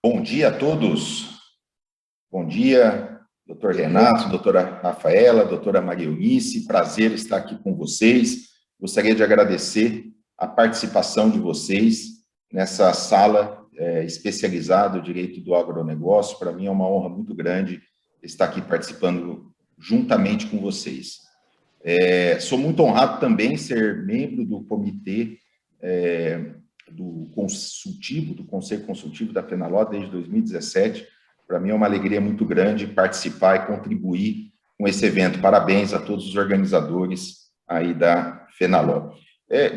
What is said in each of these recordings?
Bom dia a todos. Bom dia, doutor Renato, doutora Rafaela, doutora Maria Eunice. Prazer estar aqui com vocês. Gostaria de agradecer a participação de vocês nessa sala especializada, o Direito do Agronegócio. Para mim é uma honra muito grande estar aqui participando juntamente com vocês. Sou muito honrado também ser membro do comitê do Conselho Consultivo da FENALO desde 2017. Para mim é uma alegria muito grande participar e contribuir com esse evento. Parabéns a todos os organizadores aí da FENALO.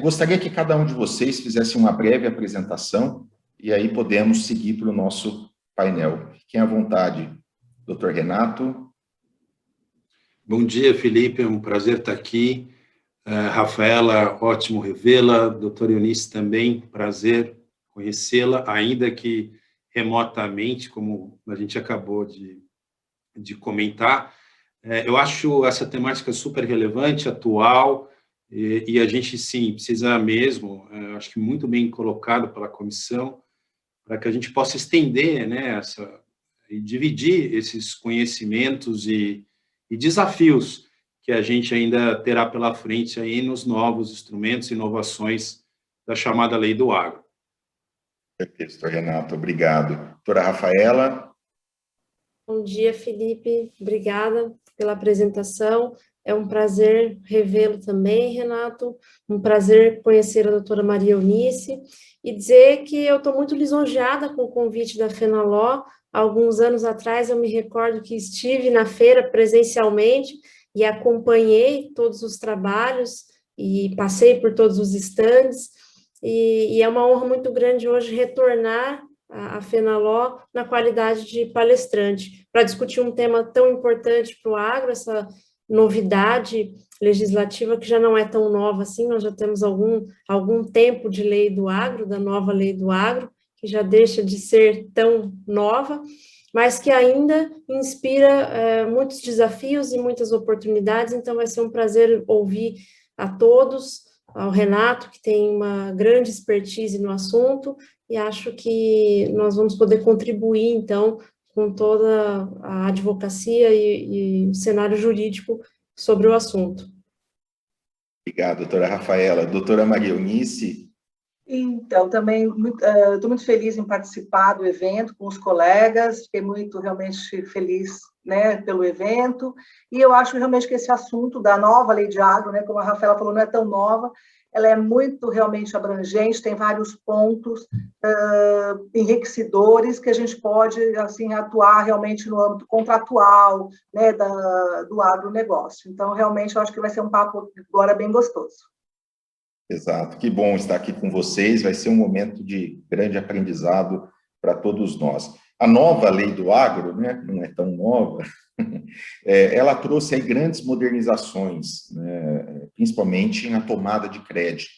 Gostaria que cada um de vocês fizesse uma breve apresentação e aí podemos seguir para o nosso painel. Fiquem à vontade, doutor Renato. Bom dia, Felipe, é um prazer estar aqui. Rafaela, ótimo revê-la. Doutora Eunice também, prazer conhecê-la, ainda que remotamente, como a gente acabou de comentar. Eu acho essa temática super relevante, atual, e a gente, sim, precisa mesmo, acho que muito bem colocado pela comissão, para que a gente possa estender, né, e dividir esses conhecimentos e desafios que a gente ainda terá pela frente aí nos novos instrumentos e inovações da chamada Lei do Agro. Perfeito, doutor Renato, obrigado. Doutora Rafaela. Bom dia, Felipe, obrigada pela apresentação. É um prazer revê-lo também, Renato, um prazer conhecer a doutora Maria Eunice e dizer que eu estou muito lisonjeada com o convite da FENALO. Alguns anos atrás eu me recordo que estive na feira presencialmente e acompanhei todos os trabalhos e passei por todos os estandes, e é uma honra muito grande hoje retornar à FENALO na qualidade de palestrante, para discutir um tema tão importante para o agro, essa novidade legislativa que já não é tão nova assim. Nós já temos algum tempo de lei do agro, da nova lei do agro, que já deixa de ser tão nova, mas que ainda inspira muitos desafios e muitas oportunidades. Então vai ser um prazer ouvir a todos, ao Renato, que tem uma grande expertise no assunto, e acho que nós vamos poder contribuir, então, com toda a advocacia e o cenário jurídico sobre o assunto. Obrigado, doutora Rafaela. Doutora Maria Eunice. Então, também estou muito feliz em participar do evento com os colegas, fiquei realmente feliz, né, pelo evento, e eu acho realmente que esse assunto da nova lei de agro, né, como a Rafaela falou, não é tão nova, ela é muito realmente abrangente, tem vários pontos enriquecedores que a gente pode, assim, atuar realmente no âmbito contratual, né, do agronegócio. Então, realmente, eu acho que vai ser um papo agora bem gostoso. Exato, que bom estar aqui com vocês, vai ser um momento de grande aprendizado para todos nós. A nova lei do agro, né, não é tão nova, ela trouxe aí grandes modernizações, né, principalmente na tomada de crédito,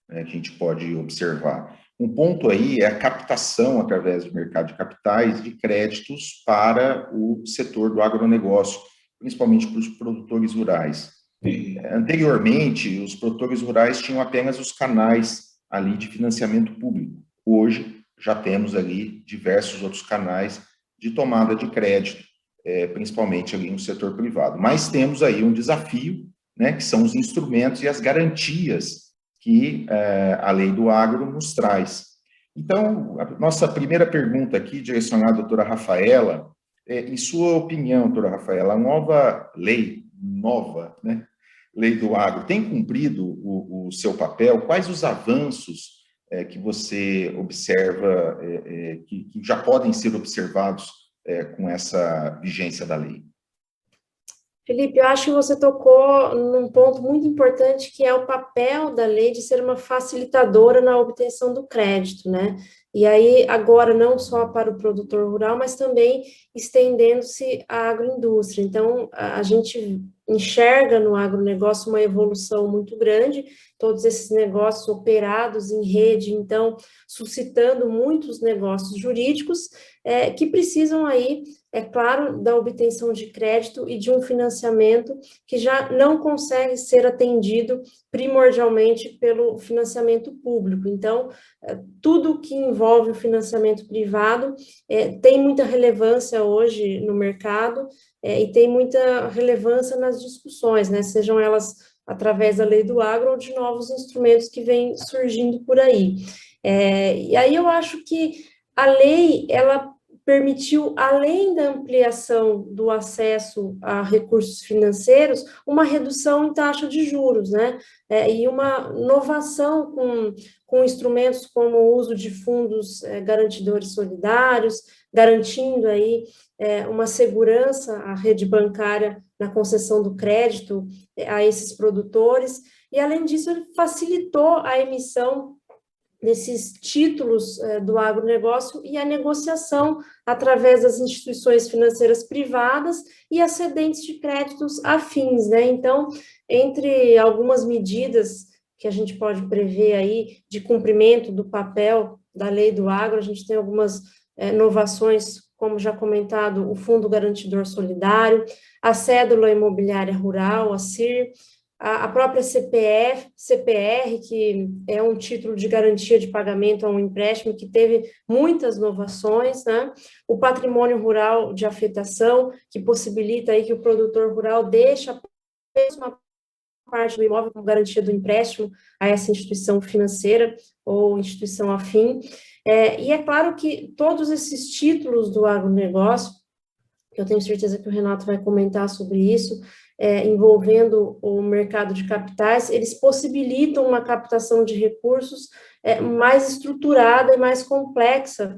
né, que a gente pode observar. Um ponto aí é a captação, através do mercado de capitais, de créditos para o setor do agronegócio, principalmente para os produtores rurais. Anteriormente, os produtores rurais tinham apenas os canais ali de financiamento público. Hoje, já temos ali diversos outros canais de tomada de crédito, principalmente ali no setor privado. Mas temos aí um desafio, né, que são os instrumentos e as garantias que a lei do agro nos traz. Então, a nossa primeira pergunta aqui, direcionada à doutora Rafaela, em sua opinião, doutora Rafaela, a nova lei, né, lei do agro, tem cumprido o seu papel? Quais os avanços que você observa, que já podem ser observados com essa vigência da lei? Felipe, eu acho que você tocou num ponto muito importante, que é o papel da lei de ser uma facilitadora na obtenção do crédito, né? E aí, agora, não só para o produtor rural, mas também estendendo-se à agroindústria. Então, a gente enxerga no agronegócio uma evolução muito grande, todos esses negócios operados em rede, então, suscitando muitos negócios jurídicos, que precisam aí, é claro, da obtenção de crédito e de um financiamento que já não consegue ser atendido primordialmente pelo financiamento público. Então, tudo que envolve o financiamento privado tem muita relevância hoje no mercado e tem muita relevância nas discussões, né? Sejam elas através da lei do agro ou de novos instrumentos que vêm surgindo por aí. E aí eu acho que a lei, ela permitiu, além da ampliação do acesso a recursos financeiros, uma redução em taxa de juros, né? E uma inovação com instrumentos como o uso de fundos garantidores solidários, garantindo aí uma segurança à rede bancária na concessão do crédito a esses produtores, e além disso, ele facilitou a emissão desses títulos do agronegócio e a negociação através das instituições financeiras privadas e as cedentes de créditos afins, né? Então, entre algumas medidas que a gente pode prever aí de cumprimento do papel da lei do agro, a gente tem algumas inovações, como já comentado, o Fundo Garantidor Solidário, a Cédula Imobiliária Rural, a CIR, a própria CPR, que é um título de garantia de pagamento a um empréstimo que teve muitas inovações, né? O patrimônio rural de afetação, que possibilita aí que o produtor rural deixe uma parte do imóvel como garantia do empréstimo a essa instituição financeira ou instituição afim. E é claro que todos esses títulos do agronegócio, que eu tenho certeza que o Renato vai comentar sobre isso, envolvendo o mercado de capitais, eles possibilitam uma captação de recursos mais estruturada e mais complexa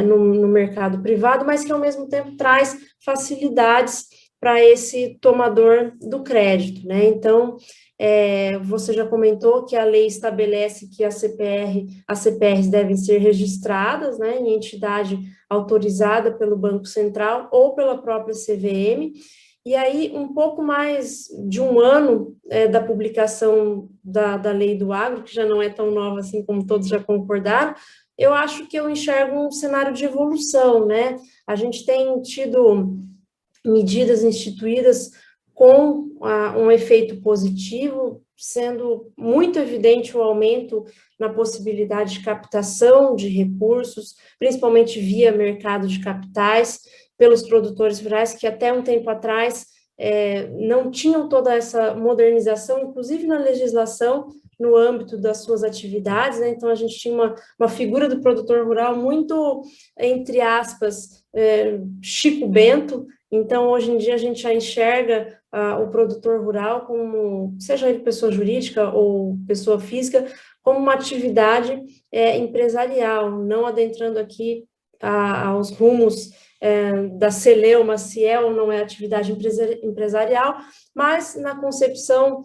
no mercado privado, mas que, ao mesmo tempo, traz facilidades para esse tomador do crédito, né? Então, você já comentou que a lei estabelece que as CPRs devem ser registradas, né, em entidade autorizada pelo Banco Central ou pela própria CVM. E aí, um pouco mais de um ano da publicação da lei do agro, que já não é tão nova assim como todos já concordaram, eu acho que eu enxergo um cenário de evolução, né? A gente tem tido medidas instituídas com um efeito positivo, sendo muito evidente o aumento na possibilidade de captação de recursos, principalmente via mercado de capitais, pelos produtores rurais, que até um tempo atrás não tinham toda essa modernização, inclusive na legislação, no âmbito das suas atividades, né? Então a gente tinha uma figura do produtor rural muito, entre aspas, Chico Bento. Então hoje em dia a gente já enxerga o produtor rural como, seja ele pessoa jurídica ou pessoa física, como uma atividade empresarial, não adentrando aqui aos rumos da celeuma, se é ou não é atividade empresarial, mas na concepção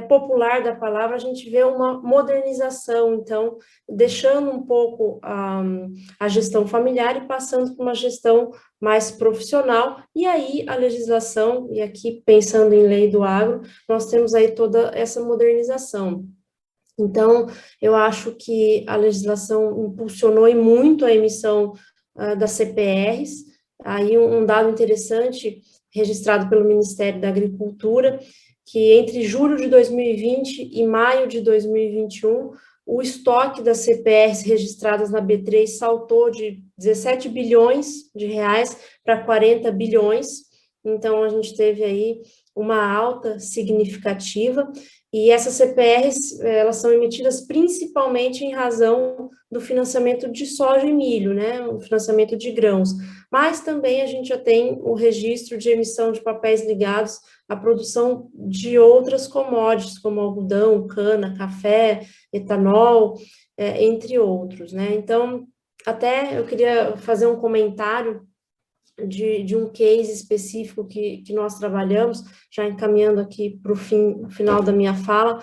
popular da palavra, a gente vê uma modernização, então, deixando um pouco a gestão familiar e passando para uma gestão mais profissional, e aí a legislação, e aqui pensando em lei do agro, nós temos aí toda essa modernização. Então, eu acho que a legislação impulsionou e muito a emissão das CPRs. Aí um dado interessante, registrado pelo Ministério da Agricultura, que entre julho de 2020 e maio de 2021, o estoque das CPRs registradas na B3 saltou de 17 bilhões de reais para 40 bilhões, então a gente teve aí uma alta significativa, e essas CPRs, elas são emitidas principalmente em razão do financiamento de soja e milho, né, o financiamento de grãos, mas também a gente já tem o registro de emissão de papéis ligados à produção de outras commodities, como algodão, cana, café, etanol, entre outros, né, então, até eu queria fazer um comentário de um case específico que nós trabalhamos, já encaminhando aqui para o final da minha fala,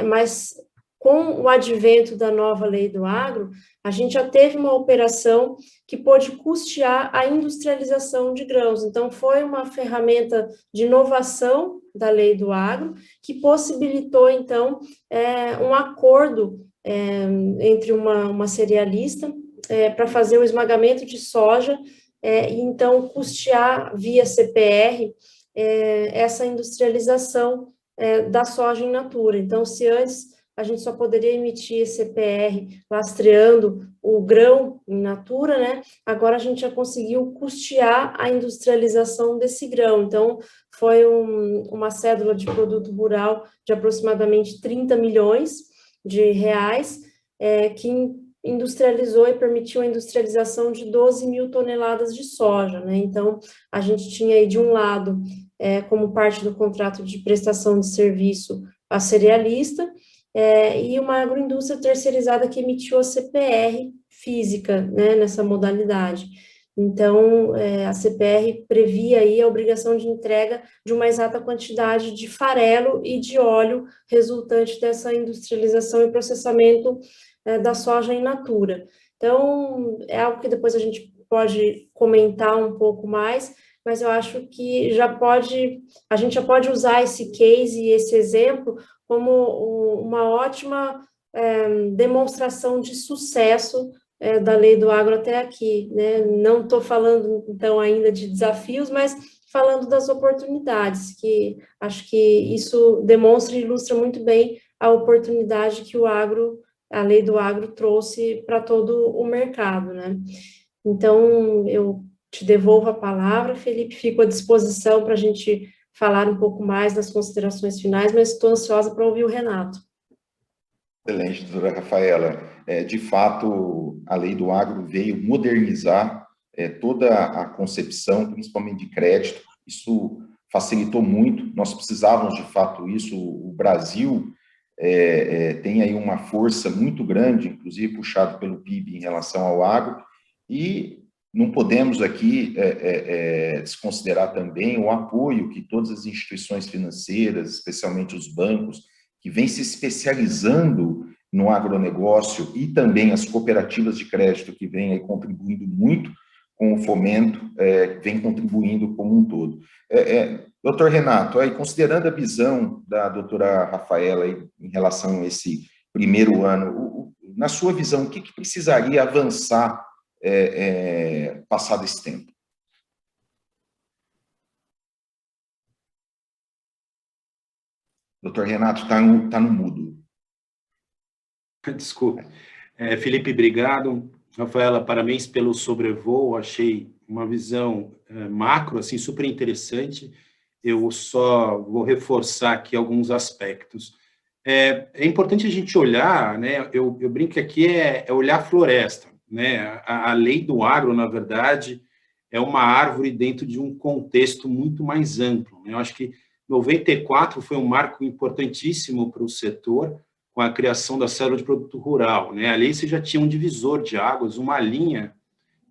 mas com o advento da nova lei do agro, a gente já teve uma operação que pôde custear a industrialização de grãos, então foi uma ferramenta de inovação da lei do agro, que possibilitou, então, um acordo entre uma cerealista para fazer o esmagamento de soja, e então custear via CPR essa industrialização da soja in natura. Então, se antes a gente só poderia emitir CPR lastreando o grão in natura, né? Agora a gente já conseguiu custear a industrialização desse grão. Então, foi uma cédula de produto rural de aproximadamente 30 milhões de reais, que industrializou e permitiu a industrialização de 12 mil toneladas de soja, né? Então, a gente tinha aí, de um lado, como parte do contrato de prestação de serviço, a cerealista, e uma agroindústria terceirizada que emitiu a CPR física, né, nessa modalidade. Então, a CPR previa aí a obrigação de entrega de uma exata quantidade de farelo e de óleo resultante dessa industrialização e processamento da soja in natura. Então, é algo que depois a gente pode comentar um pouco mais, mas eu acho que a gente já pode usar esse case e esse exemplo como uma ótima demonstração de sucesso da lei do agro até aqui, né? Não estou falando, então, ainda de desafios, mas falando das oportunidades, que acho que isso demonstra e ilustra muito bem a oportunidade que a lei do agro trouxe para todo o mercado, né? Então, eu te devolvo a palavra, Felipe, fico à disposição para a gente falar um pouco mais das considerações finais, mas estou ansiosa para ouvir o Renato. Excelente, doutora Rafaela. De fato, a lei do agro veio modernizar toda a concepção, principalmente de crédito. Isso facilitou muito, nós precisávamos de fato isso. O Brasil tem aí uma força muito grande, inclusive puxado pelo PIB em relação ao agro, e não podemos aqui desconsiderar também o apoio que todas as instituições financeiras, especialmente os bancos, que vêm se especializando no agronegócio, e também as cooperativas de crédito, que vêm aí contribuindo muito com o fomento, vem contribuindo como um todo. Doutor Renato, aí, considerando a visão da doutora Rafaela aí, em relação a esse primeiro ano, na sua visão, o que precisaria avançar passado esse tempo? Doutor Renato, está no mudo. Desculpe. Felipe, obrigado. Rafaela, parabéns pelo sobrevoo. Achei uma visão macro, assim, super interessante. Eu só vou reforçar aqui alguns aspectos. É importante a gente olhar, né? Eu brinco que aqui é olhar a floresta, né? A lei do agro, na verdade, é uma árvore dentro de um contexto muito mais amplo, né? Eu acho que 94 foi um marco importantíssimo para o setor, com a criação da cédula de produto rural, né? Ali você já tinha um divisor de águas, uma linha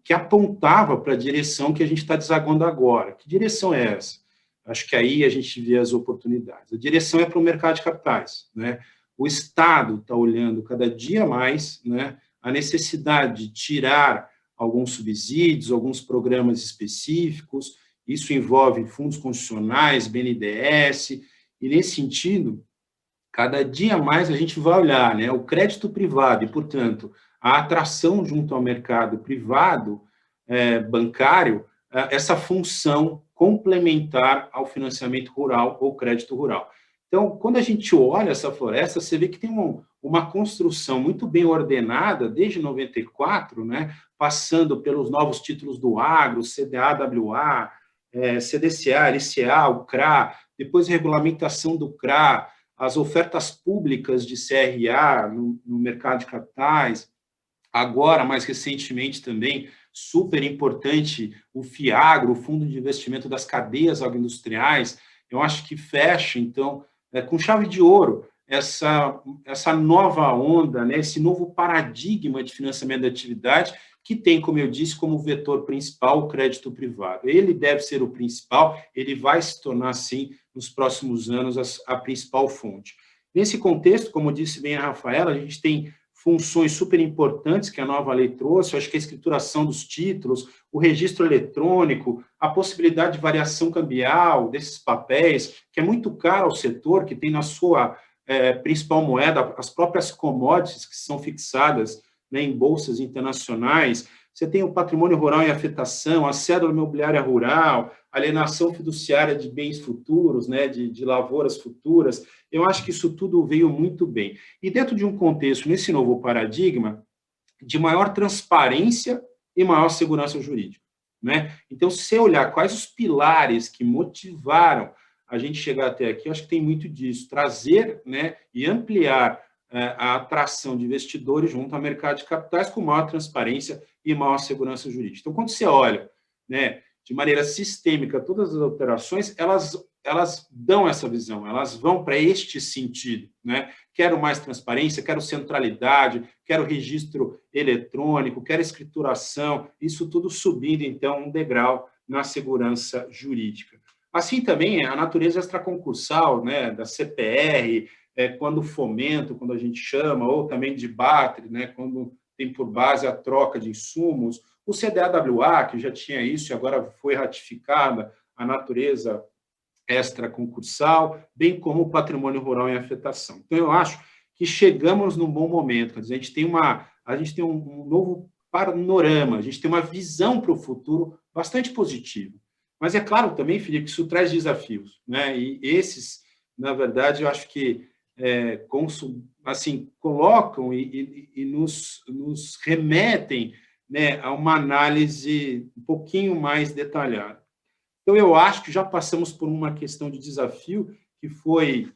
que apontava para a direção que a gente está desaguando agora. Que direção é essa? Acho que aí a gente vê as oportunidades. A direção é para o mercado de capitais, né? O Estado está olhando cada dia mais, né, a necessidade de tirar alguns subsídios, alguns programas específicos. Isso envolve fundos constitucionais, BNDES, e nesse sentido, cada dia mais a gente vai olhar, né, o crédito privado e, portanto, a atração junto ao mercado privado bancário, essa função complementar ao financiamento rural ou crédito rural. Então, quando a gente olha essa floresta, você vê que tem uma construção muito bem ordenada desde 94, né, passando pelos novos títulos do agro, CDA-WA, CDCA, LCA, o CRA, depois regulamentação do CRA, as ofertas públicas de CRA no mercado de capitais, agora, mais recentemente também, super importante, o FIAGRO, o Fundo de Investimento das Cadeias Agroindustriais. Eu acho que fecha, então, com chave de ouro, essa nova onda, né, esse novo paradigma de financiamento da atividade, que tem, como eu disse, como vetor principal o crédito privado. Ele deve ser o principal, ele vai se tornar, sim, nos próximos anos, a principal fonte. Nesse contexto, como disse bem a Rafaela, a gente tem funções super importantes que a nova lei trouxe. Eu acho que a escrituração dos títulos, o registro eletrônico, a possibilidade de variação cambial desses papéis, que é muito caro ao setor, que tem na sua principal moeda as próprias commodities que são fixadas né, em bolsas internacionais, você tem o patrimônio rural em afetação, a cédula imobiliária rural, alienação fiduciária de bens futuros, né, de lavouras futuras. Eu acho que isso tudo veio muito bem. E dentro de um contexto, nesse novo paradigma, de maior transparência e maior segurança jurídica, né? Então, se você olhar quais os pilares que motivaram a gente chegar até aqui, eu acho que tem muito disso, trazer, né, e ampliar a atração de investidores junto ao mercado de capitais com maior transparência e maior segurança jurídica. Então, quando você olha, né, de maneira sistêmica, todas as alterações, elas dão essa visão, elas vão para este sentido, né? Quero mais transparência, quero centralidade, quero registro eletrônico, quero escrituração, isso tudo subindo, então, um degrau na segurança jurídica. Assim também a natureza extraconcursal, né, da CPR, quando fomento, quando a gente chama, ou também de BATRE, né, quando tem por base a troca de insumos, o CDAWA, que já tinha isso e agora foi ratificada, a natureza extraconcursal, bem como o patrimônio rural em afetação. Então, eu acho que chegamos num bom momento, quer dizer, a gente tem um novo panorama, a gente tem uma visão para o futuro bastante positiva. Mas é claro também, Felipe, que isso traz desafios, né? E esses, na verdade, eu acho que assim, colocam e nos remetem, né, a uma análise um pouquinho mais detalhada. Então, eu acho que já passamos por uma questão de desafio, que foi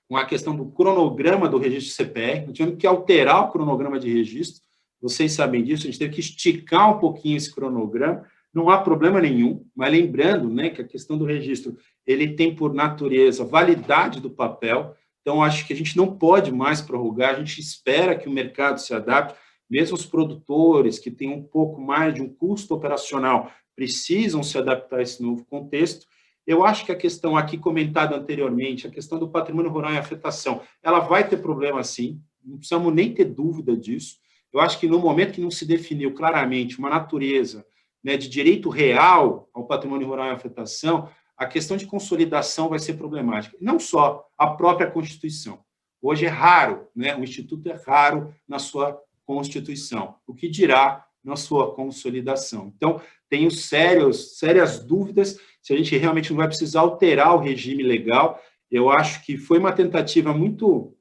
uma questão do cronograma do registro CPR, nós tivemos que alterar o cronograma de registro, vocês sabem disso, a gente teve que esticar um pouquinho esse cronograma, não há problema nenhum, mas lembrando, né, que a questão do registro, ele tem por natureza validade do papel, então acho que a gente não pode mais prorrogar, a gente espera que o mercado se adapte, mesmo os produtores que têm um pouco mais de um custo operacional precisam se adaptar a esse novo contexto. Eu acho que a questão aqui comentada anteriormente, a questão do patrimônio rural em afetação, ela vai ter problema sim, não precisamos nem ter dúvida disso. Eu acho que no momento que não se definiu claramente uma natureza, né, de direito real ao patrimônio rural em afetação, a questão de consolidação vai ser problemática. Não só a própria Constituição. Hoje é raro, né, o Instituto é raro na sua Constituição, o que dirá na sua consolidação. Então, tenho sérias dúvidas se a gente realmente não vai precisar alterar o regime legal. Eu acho que foi uma tentativa muito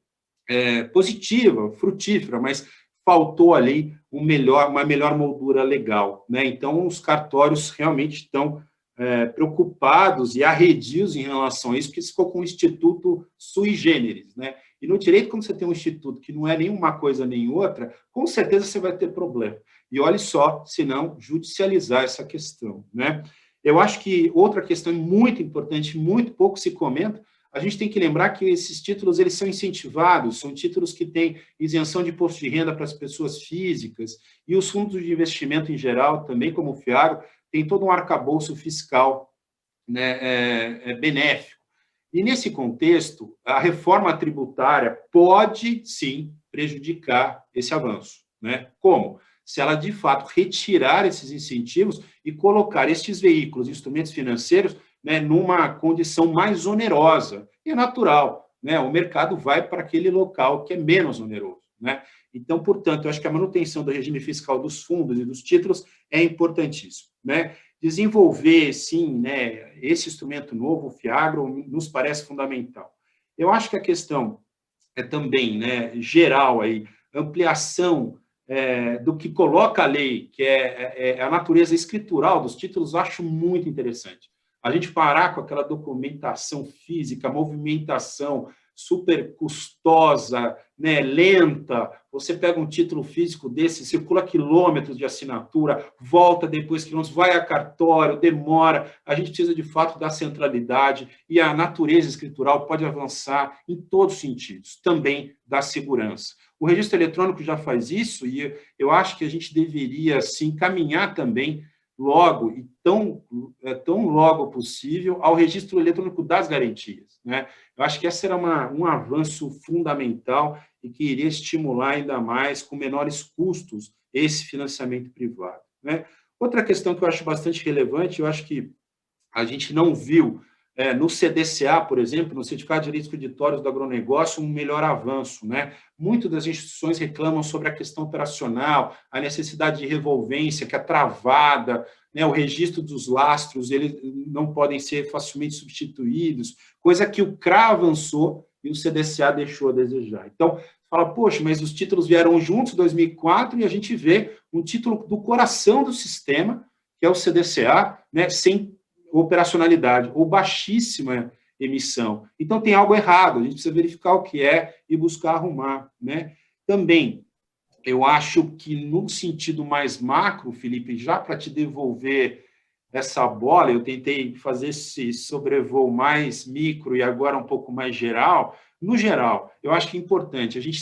positiva, frutífera, mas faltou ali uma melhor moldura legal, né? Então, os cartórios realmente estão preocupados e arredios em relação a isso, porque ficou com um instituto sui generis, né? E no direito, quando você tem um instituto que não é nenhuma coisa nem outra, com certeza você vai ter problema. E olhe só, se não judicializar essa questão, né? Eu acho que outra questão muito importante, muito pouco se comenta, a gente tem que lembrar que esses títulos eles são incentivados, são títulos que têm isenção de imposto de renda para as pessoas físicas, e os fundos de investimento em geral, também como o FIAGRO, tem todo um arcabouço fiscal, né, benéfico. E, nesse contexto, a reforma tributária pode, sim, prejudicar esse avanço, né? Como? Se ela, de fato, retirar esses incentivos e colocar estes veículos, instrumentos financeiros, né, numa condição mais onerosa. E é natural, né? O mercado vai para aquele local que é menos oneroso, né? Então, portanto, eu acho que a manutenção do regime fiscal dos fundos e dos títulos é importantíssimo, né? Desenvolver, sim, né, esse instrumento novo, o FIAGRO, nos parece fundamental. Eu acho que a questão é também, né, geral, aí, ampliação do que coloca a lei, que é a natureza escritural dos títulos, eu acho muito interessante. A gente parar com aquela documentação física, movimentação super custosa, né, lenta, você pega um título físico desse, circula quilômetros de assinatura, volta depois quilômetros, vai a cartório, demora, a gente precisa de fato da centralidade e a natureza escritural pode avançar em todos os sentidos, também da segurança. O registro eletrônico já faz isso e eu acho que a gente deveria, sim, caminhar também logo e tão logo possível ao registro eletrônico das garantias, né? Eu acho que esse era um avanço fundamental e que iria estimular ainda mais, com menores custos, esse financiamento privado, né? Outra questão que eu acho bastante relevante, eu acho que a gente não viu no CDCA, por exemplo, no Certificado de Direitos Creditórios do Agronegócio, um melhor avanço, né? Muitas das instituições reclamam sobre a questão operacional, a necessidade de revolvência, que é travada, né? O registro dos lastros, eles não podem ser facilmente substituídos, coisa que o CRA avançou e o CDCA deixou a desejar. Então, fala, poxa, mas os títulos vieram juntos em 2004 e a gente vê um título do coração do sistema, que é o CDCA, né, sem operacionalidade ou baixíssima emissão. Então, tem algo errado, a gente precisa verificar o que é e buscar arrumar, né? Também, eu acho que, no sentido mais macro, Felipe, já para te devolver essa bola, eu tentei fazer esse sobrevoo mais micro e agora um pouco mais geral. No geral, eu acho que é importante, a gente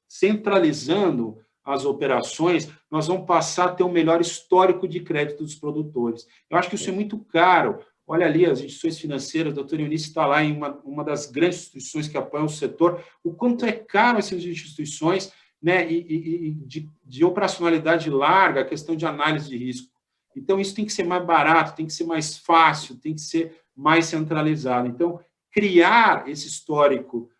centralizando as operações, nós vamos passar a ter um melhor histórico de crédito dos produtores. Eu acho que isso é muito caro. Olha ali, as instituições financeiras, a doutora Eunice está lá em uma das grandes instituições que apoiam o setor, o quanto é caro essas instituições, né, e de operacionalidade larga, a questão de análise de risco. Então, isso tem que ser mais barato, tem que ser mais fácil, tem que ser mais centralizado. Então, criar esse histórico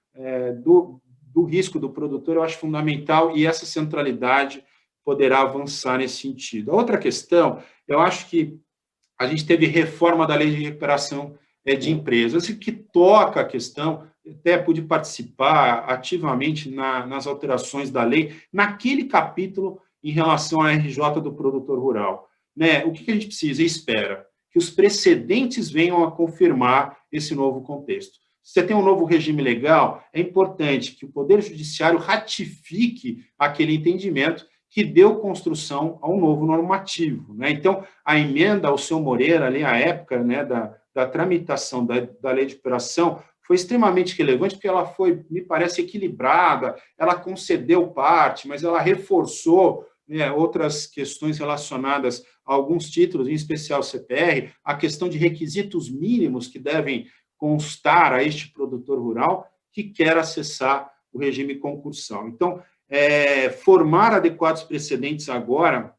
do risco do produtor, eu acho fundamental, e essa centralidade poderá avançar nesse sentido. A outra questão, eu acho que a gente teve reforma da lei de recuperação de empresas, que toca a questão, até pude participar ativamente nas alterações da lei, naquele capítulo em relação à RJ do produtor rural. Né? O que a gente precisa e espera? Que os precedentes venham a confirmar esse novo contexto. Se você tem um novo regime legal, é importante que o Poder Judiciário ratifique aquele entendimento que deu construção a um novo normativo. Né? Então, a emenda ao seu Moreira, ali, à época, né, da tramitação da lei de recuperação, foi extremamente relevante, porque ela foi, me parece, equilibrada, ela concedeu parte, mas ela reforçou, né, outras questões relacionadas a alguns títulos, em especial o CPR, a questão de requisitos mínimos que devem constar a este produtor rural que quer acessar o regime concursal. Então, formar adequados precedentes agora,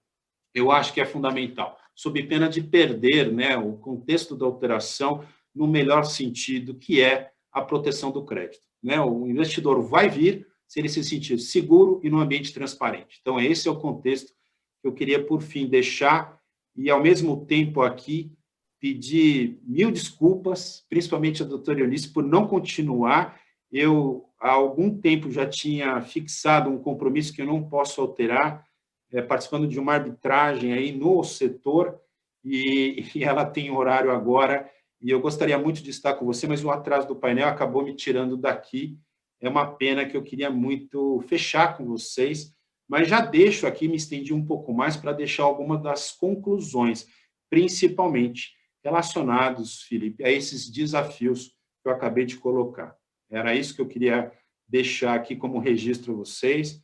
eu acho que é fundamental, sob pena de perder, né, o contexto da alteração no melhor sentido, que é a proteção do crédito. Né? O investidor vai vir se ele se sentir seguro e num ambiente transparente. Então, esse é o contexto que eu queria, por fim, deixar e, ao mesmo tempo, aqui, pedir 1000 desculpas, principalmente a doutora Eunice, por não continuar. Eu, há algum tempo, já tinha fixado um compromisso que eu não posso alterar, participando de uma arbitragem aí no setor, e ela tem horário agora, e eu gostaria muito de estar com você, mas o atraso do painel acabou me tirando daqui. É uma pena, que eu queria muito fechar com vocês, mas já deixo aqui, me estendi um pouco mais para deixar algumas das conclusões, principalmente relacionados, Felipe, a esses desafios que eu acabei de colocar. Era isso que eu queria deixar aqui como registro a vocês,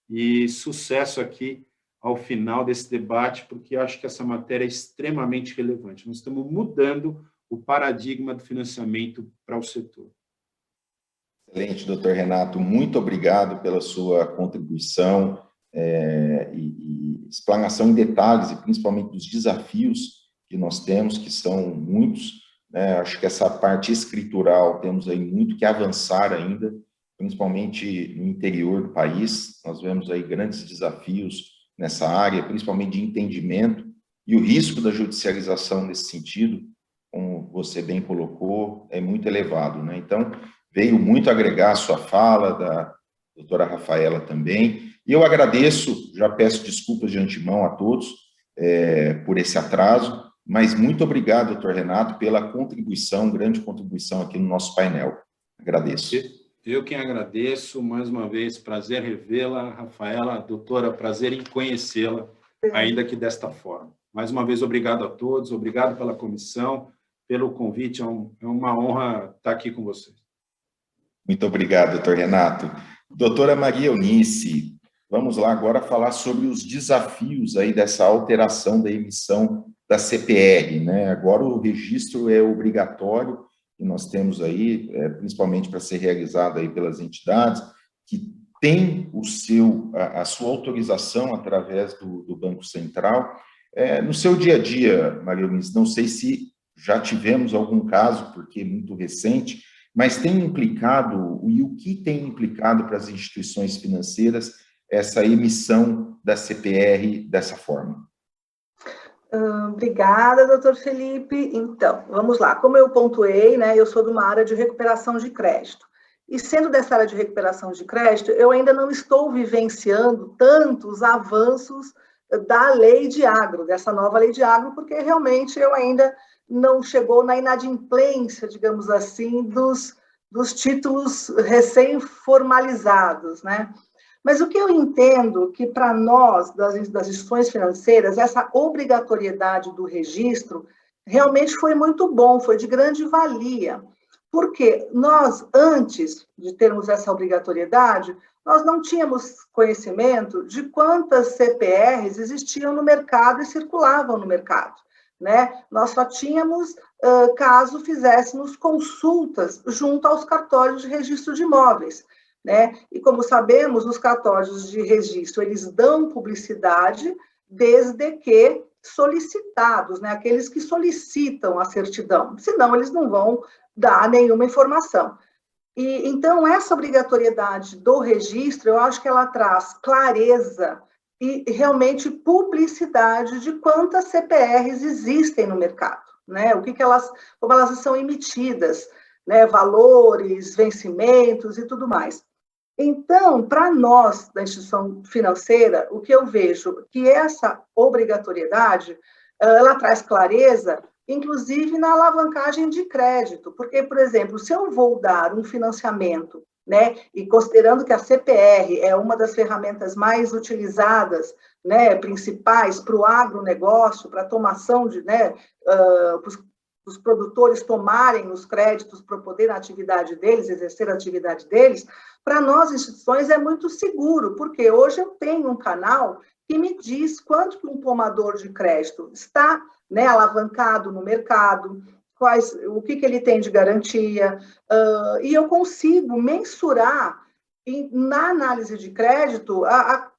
e sucesso aqui ao final desse debate, porque eu acho que essa matéria é extremamente relevante. Nós estamos mudando o paradigma do financiamento para o setor. Excelente, doutor Renato. Muito obrigado pela sua contribuição e explanação em detalhes, e principalmente dos desafios que nós temos, que são muitos. Né? Acho que essa parte escritural, temos aí muito que avançar ainda, principalmente no interior do país. Nós vemos aí grandes desafios nessa área, principalmente de entendimento, e o risco da judicialização nesse sentido, como você bem colocou, é muito elevado. Né? Então, veio muito agregar a sua fala, da doutora Rafaela também, e eu agradeço, já peço desculpas de antemão a todos por esse atraso, mas muito obrigado, doutor Renato, pela contribuição, grande contribuição aqui no nosso painel. Agradeço. Eu quem agradeço, mais uma vez, prazer revê-la, Rafaela, doutora, prazer em conhecê-la, ainda que desta forma. Mais uma vez, obrigado a todos, obrigado pela comissão, pelo convite, é uma honra estar aqui com vocês. Muito obrigado, doutor Renato. Doutora Maria Eunice, vamos lá agora falar sobre os desafios aí dessa alteração da emissão da CPR, né? Agora o registro é obrigatório, e nós temos aí, principalmente para ser realizado aí pelas entidades, que tem a sua autorização através do Banco Central. No seu dia a dia, Maria Eunice, não sei se já tivemos algum caso, porque é muito recente, mas tem implicado, e o que tem implicado para as instituições financeiras essa emissão da CPR dessa forma? Obrigada, doutor Felipe. Então, vamos lá. Como eu pontuei, né, eu sou de uma área de recuperação de crédito. E sendo dessa área de recuperação de crédito, eu ainda não estou vivenciando tantos avanços da lei de agro, dessa nova lei de agro, porque realmente eu ainda não chegou na inadimplência, digamos assim, dos títulos recém-formalizados, né? Mas o que eu entendo que para nós, das instituições financeiras, essa obrigatoriedade do registro realmente foi muito bom, foi de grande valia. Porque nós, antes de termos essa obrigatoriedade, nós não tínhamos conhecimento de quantas CPRs existiam no mercado e circulavam no mercado, né? Nós só tínhamos, caso fizéssemos consultas junto aos cartórios de registro de imóveis, né? E como sabemos, os cartórios de registro, eles dão publicidade desde que solicitados, né? Aqueles que solicitam a certidão, senão eles não vão dar nenhuma informação. E então essa obrigatoriedade do registro, eu acho que ela traz clareza e realmente publicidade de quantas CPRs existem no mercado, né? Como elas são emitidas, né? Valores, vencimentos e tudo mais. Então, para nós, da instituição financeira, o que eu vejo que essa obrigatoriedade, ela traz clareza, inclusive na alavancagem de crédito, porque, por exemplo, se eu vou dar um financiamento, né, e considerando que a CPR é uma das ferramentas mais utilizadas, né, principais para o agronegócio, para a tomação de, né, os produtores tomarem os créditos para poder a atividade deles, exercer a atividade deles, para nós, instituições, é muito seguro, porque hoje eu tenho um canal que me diz quanto que um tomador de crédito está, né, alavancado no mercado, o que ele tem de garantia, e eu consigo mensurar, na análise de crédito, a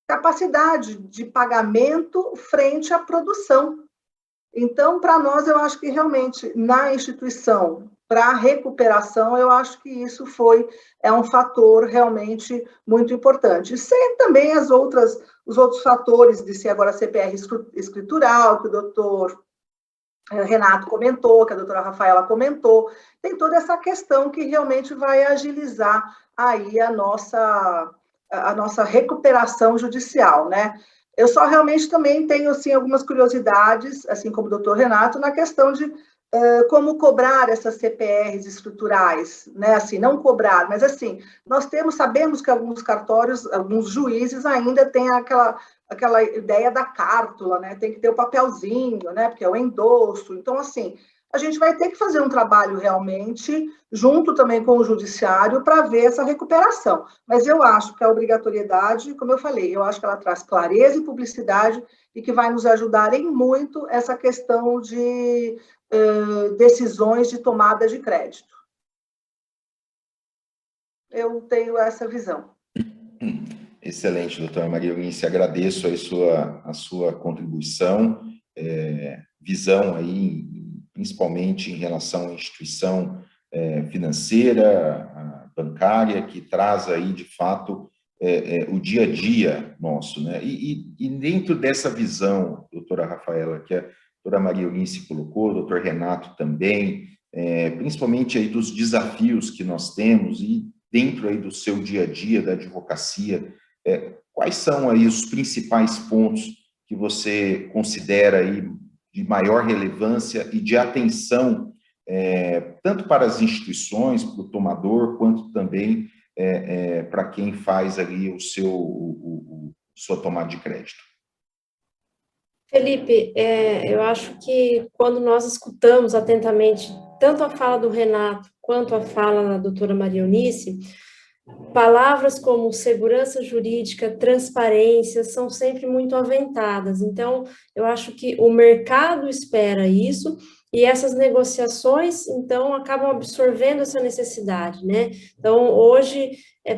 capacidade de pagamento frente à produção. Então, para nós, eu acho que realmente, na instituição, para a recuperação, eu acho que isso é um fator realmente muito importante. Sem também os outros fatores de ser agora CPR escritural, que o doutor Renato comentou, que a doutora Rafaela comentou, tem toda essa questão que realmente vai agilizar aí a nossa recuperação judicial, né? Eu só realmente também tenho, assim, algumas curiosidades, assim como o doutor Renato, na questão de como cobrar essas CPRs estruturais, né? Assim, não cobrar, mas assim, sabemos que alguns cartórios, alguns juízes ainda têm aquela ideia da cártula, né? Tem que ter o papelzinho, né? Porque é o endosso. Então, assim, a gente vai ter que fazer um trabalho realmente, junto também com o judiciário, para ver essa recuperação. Mas eu acho que a obrigatoriedade, como eu falei, eu acho que ela traz clareza e publicidade e que vai nos ajudar em muito essa questão de decisões de tomada de crédito. Eu tenho essa visão. Excelente, doutora Maria Eunice, agradeço a sua contribuição, visão aí, principalmente em relação à instituição financeira, bancária, que traz aí, de fato, o dia a dia nosso, né? E dentro dessa visão, doutora Rafaela, que a doutora Maria Eunice colocou, o doutor Renato também, principalmente aí dos desafios que nós temos e dentro aí do seu dia a dia da advocacia, quais são aí os principais pontos que você considera aí de maior relevância e de atenção, tanto para as instituições, para o tomador, quanto também para quem faz ali sua tomada de crédito? Felipe, eu acho que quando nós escutamos atentamente tanto a fala do Renato quanto a fala da doutora Maria Eunice, palavras como segurança jurídica, transparência, são sempre muito aventadas. Então, eu acho que o mercado espera isso e essas negociações, então, acabam absorvendo essa necessidade, né? Então, hoje,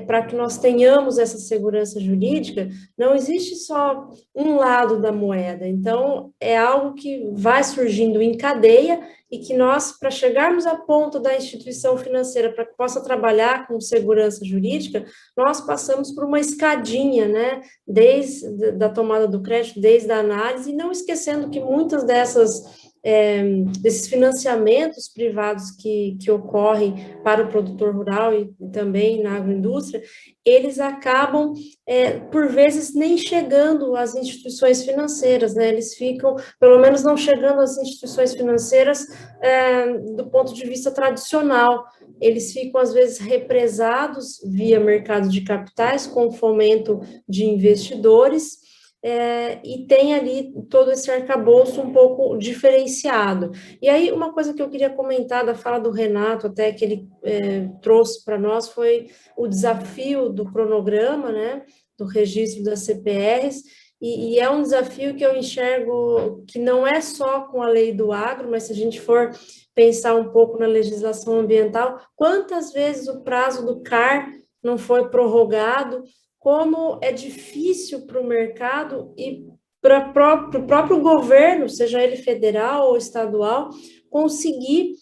para que nós tenhamos essa segurança jurídica, não existe só um lado da moeda, então, é algo que vai surgindo em cadeia e que nós, para chegarmos à ponta da instituição financeira, para que possa trabalhar com segurança jurídica, nós passamos por uma escadinha, né? Desde da tomada do crédito, desde a análise, e não esquecendo que muitas desses financiamentos privados que ocorrem para o produtor rural e também na agroindústria, eles acabam, por vezes, nem chegando às instituições financeiras, né? Eles ficam, pelo menos não chegando às instituições financeiras do ponto de vista tradicional. Eles ficam, às vezes, represados via mercado de capitais, com fomento de investidores, e tem ali todo esse arcabouço um pouco diferenciado. E aí, uma coisa que eu queria comentar da fala do Renato, até que ele trouxe para nós, foi o desafio do cronograma, né, do registro das CPRs, e é um desafio que eu enxergo que não é só com a lei do agro, mas se a gente for pensar um pouco na legislação ambiental, quantas vezes o prazo do CAR não foi prorrogado, como é difícil para o mercado e para o próprio governo, seja ele federal ou estadual, conseguir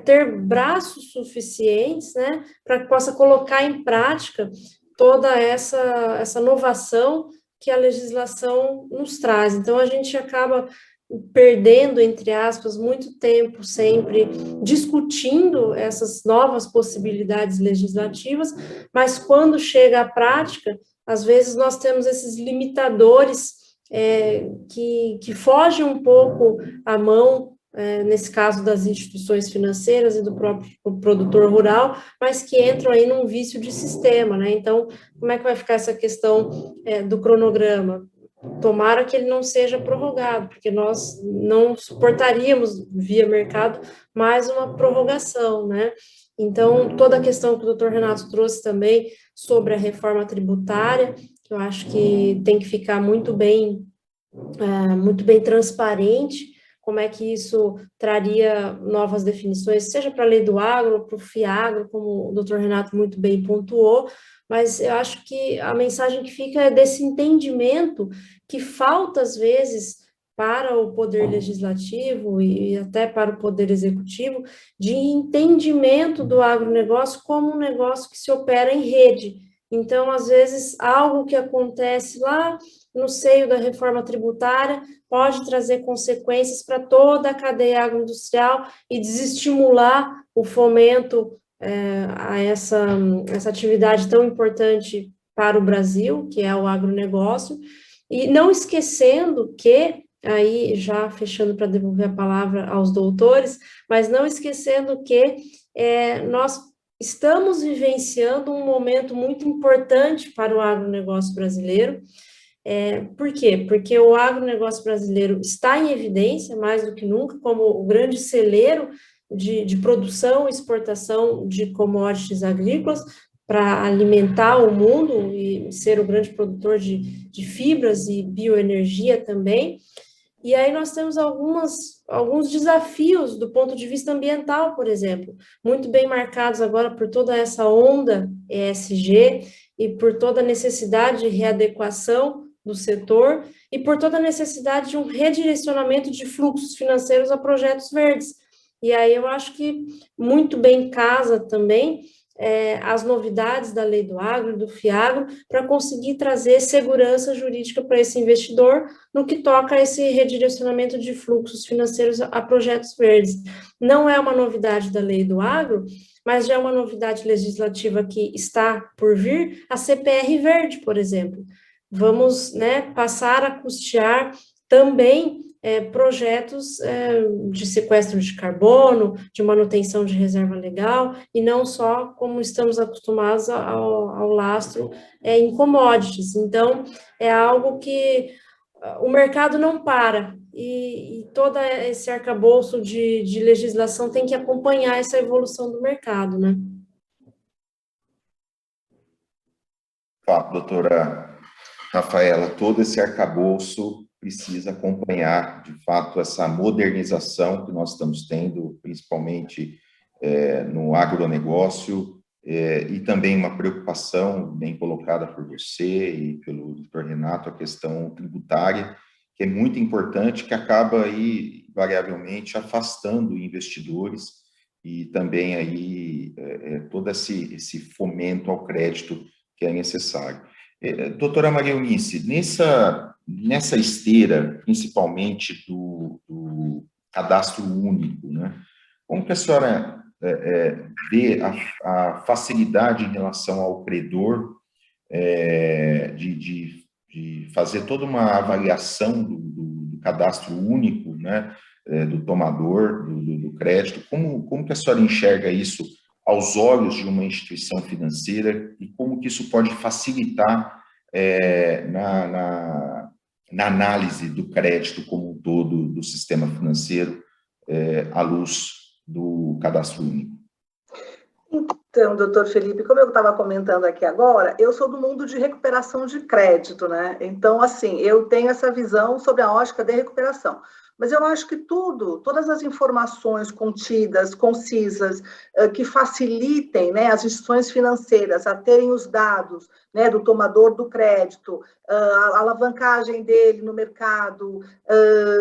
ter braços suficientes, né, para que possa colocar em prática toda essa inovação que a legislação nos traz. Então, a gente acaba perdendo, entre aspas, muito tempo sempre discutindo essas novas possibilidades legislativas, mas quando chega à prática, às vezes nós temos esses limitadores que fogem um pouco à mão, nesse caso das instituições financeiras e do próprio produtor rural, mas que entram aí num vício de sistema, né? Então, como é que vai ficar essa questão do cronograma? Tomara que ele não seja prorrogado, porque nós não suportaríamos, via mercado, mais uma prorrogação, né? Então, toda a questão que o doutor Renato trouxe também sobre a reforma tributária, que eu acho que tem que ficar muito bem transparente, como é que isso traria novas definições, seja para a lei do agro, para o FIAGRO, como o doutor Renato muito bem pontuou, mas eu acho que a mensagem que fica é desse entendimento que falta, às vezes, para o poder legislativo e até para o poder executivo, de entendimento do agronegócio como um negócio que se opera em rede. Então, às vezes, algo que acontece lá no seio da reforma tributária pode trazer consequências para toda a cadeia agroindustrial e desestimular o fomento a essa atividade tão importante para o Brasil, que é o agronegócio, e não esquecendo que, aí já fechando para devolver a palavra aos doutores, mas não esquecendo que nós estamos vivenciando um momento muito importante para o agronegócio brasileiro. Por quê? Porque o agronegócio brasileiro está em evidência, mais do que nunca, como o grande celeiro de produção e exportação de commodities agrícolas para alimentar o mundo e ser o grande produtor de fibras e bioenergia também. E aí nós temos alguns desafios do ponto de vista ambiental, por exemplo, muito bem marcados agora por toda essa onda ESG e por toda a necessidade de readequação do setor e por toda a necessidade de um redirecionamento de fluxos financeiros a projetos verdes. E aí eu acho que muito bem casa também as novidades da lei do agro, do FIAGRO, para conseguir trazer segurança jurídica para esse investidor no que toca a esse redirecionamento de fluxos financeiros a projetos verdes. Não é uma novidade da lei do agro, mas já é uma novidade legislativa que está por vir, a CPR verde, por exemplo. Vamos, passar a custear também projetos de sequestro de carbono, de manutenção de reserva legal, e não só como estamos acostumados ao lastro em commodities. Então, é algo que o mercado não para, e todo esse arcabouço de legislação tem que acompanhar essa evolução do mercado, né? Doutora Rafaela, todo esse arcabouço precisa acompanhar, de fato, essa modernização que nós estamos tendo, principalmente no agronegócio, e também uma preocupação bem colocada por você e pelo doutor Renato, a questão tributária, que é muito importante, que acaba aí, variavelmente, afastando investidores e também aí todo esse fomento ao crédito que é necessário. Doutora Maria Eunice, nessa esteira, principalmente do cadastro único, né, como que a senhora vê a facilidade em relação ao credor de fazer toda uma avaliação do cadastro único, né, do tomador do crédito? Como que a senhora enxerga isso aos olhos de uma instituição financeira e como que isso pode facilitar na análise do crédito como um todo do sistema financeiro à luz do cadastro único? Então, doutor Felipe, como eu estava comentando aqui agora, eu sou do mundo de recuperação de crédito, né? Então, assim, eu tenho essa visão sobre a ótica de recuperação. Mas eu acho que todas as informações contidas, concisas, que facilitem, né, as instituições financeiras a terem os dados, né, do tomador do crédito, a alavancagem dele no mercado,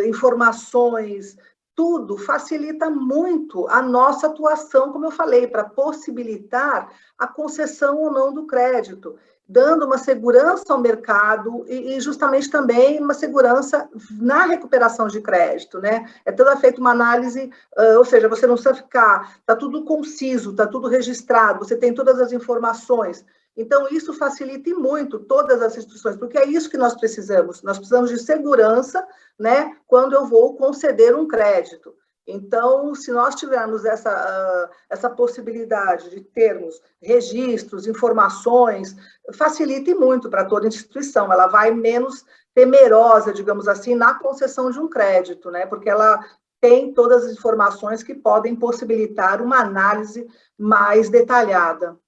informações, tudo facilita muito a nossa atuação, como eu falei, para possibilitar a concessão ou não do crédito, dando uma segurança ao mercado e justamente também uma segurança na recuperação de crédito, né? É toda feita uma análise, ou seja, você não precisa ficar, está tudo conciso, está tudo registrado, você tem todas as informações. Então, isso facilita e muito todas as instituições, porque é isso que nós precisamos. Nós precisamos de segurança, né, quando eu vou conceder um crédito. Então, se nós tivermos essa possibilidade de termos registros, informações, facilita e muito para toda instituição. Ela vai menos temerosa, digamos assim, na concessão de um crédito, né, porque ela tem todas as informações que podem possibilitar uma análise mais detalhada.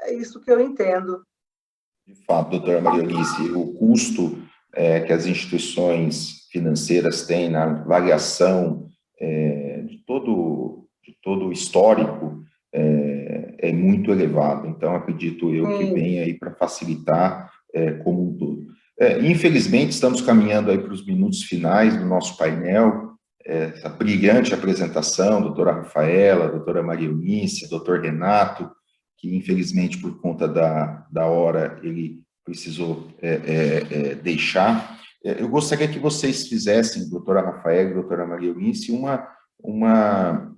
É isso que eu entendo. De fato, doutora Maria Eunice, o custo que as instituições financeiras têm na avaliação de todo o histórico é muito elevado. Então, acredito eu que vem aí para facilitar como um todo. Infelizmente, estamos caminhando aí para os minutos finais do nosso painel. Essa brilhante apresentação, doutora Rafaela, doutora Maria Eunice, doutor Renato, que infelizmente por conta da hora ele precisou deixar. Eu gostaria que vocês fizessem, doutora Rafaela e doutora Maria Eunice, uma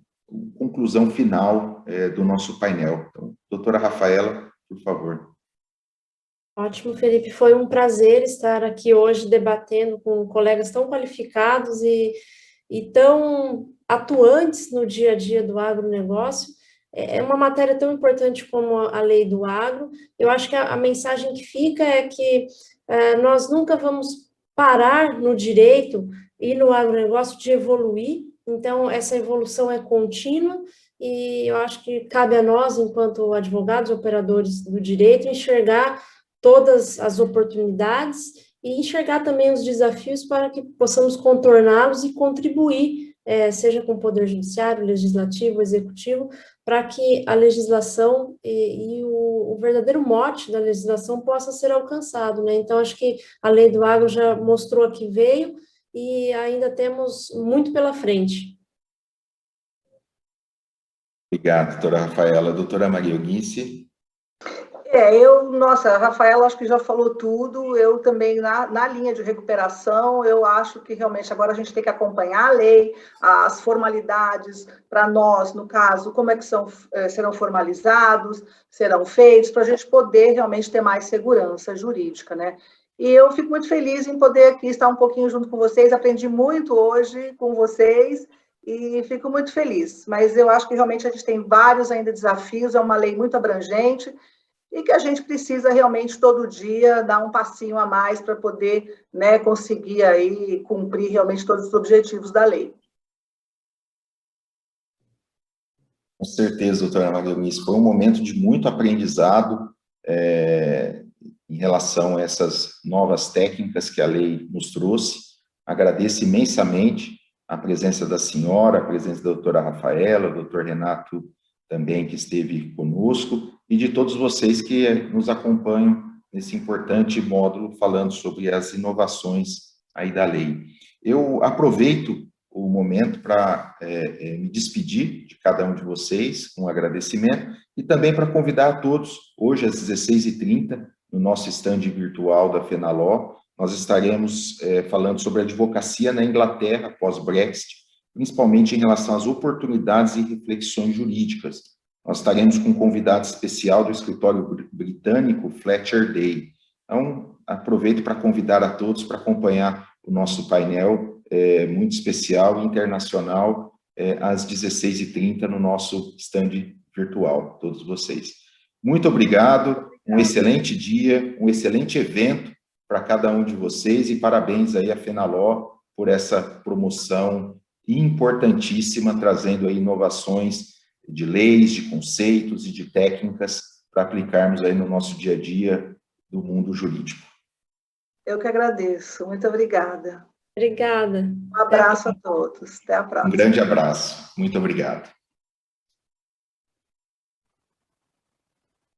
conclusão final do nosso painel. Então, doutora Rafaela, por favor. Ótimo, Felipe. Foi um prazer estar aqui hoje debatendo com colegas tão qualificados e tão atuantes no dia a dia do agronegócio. É uma matéria tão importante como a lei do agro. Eu acho que a mensagem que fica é que nós nunca vamos parar no direito e no agronegócio de evoluir. Então, essa evolução é contínua e eu acho que cabe a nós, enquanto advogados, operadores do direito, enxergar todas as oportunidades e enxergar também os desafios para que possamos contorná-los e contribuir, seja com o Poder Judiciário, Legislativo, Executivo, para que a legislação e o verdadeiro mote da legislação possa ser alcançado, né? Então, acho que a lei do agro já mostrou que veio e ainda temos muito pela frente. Obrigado, doutora Rafaela. Doutora Maria Eunice. A Rafaela acho que já falou tudo, eu também, na linha de recuperação, eu acho que realmente agora a gente tem que acompanhar a lei, as formalidades para nós, no caso, como é que serão formalizados, serão feitos, para a gente poder realmente ter mais segurança jurídica, né? E eu fico muito feliz em poder aqui estar um pouquinho junto com vocês, aprendi muito hoje com vocês, e fico muito feliz, mas eu acho que realmente a gente tem vários ainda desafios, é uma lei muito abrangente, e que a gente precisa realmente todo dia dar um passinho a mais para poder, né, conseguir aí cumprir realmente todos os objetivos da lei. Com certeza, doutora Maria Eunice, foi um momento de muito aprendizado em relação a essas novas técnicas que a lei nos trouxe, Agradeço imensamente a presença da senhora, a presença da doutora Rafaela, o doutor Renato também, que esteve conosco, e de todos vocês que nos acompanham nesse importante módulo falando sobre as inovações aí da lei. Eu aproveito o momento para me despedir de cada um de vocês, com um agradecimento, e também para convidar a todos, hoje às 16h30, no nosso stand virtual da FENALO, nós estaremos falando sobre a advocacia na Inglaterra pós-Brexit, principalmente em relação às oportunidades e reflexões jurídicas. Nós estaremos com um convidado especial do escritório britânico, Fletcher Day. Então, aproveito para convidar a todos para acompanhar o nosso painel muito especial e internacional às 16h30 no nosso stand virtual, todos vocês. Muito obrigado, um excelente dia, um excelente evento para cada um de vocês, e parabéns aí à FENALO por essa promoção importantíssima, trazendo aí inovações de leis, de conceitos e de técnicas para aplicarmos aí no nosso dia a dia do mundo jurídico. Eu que agradeço, muito obrigada. Obrigada. Um abraço a todos, até a próxima. Um grande abraço, muito obrigado.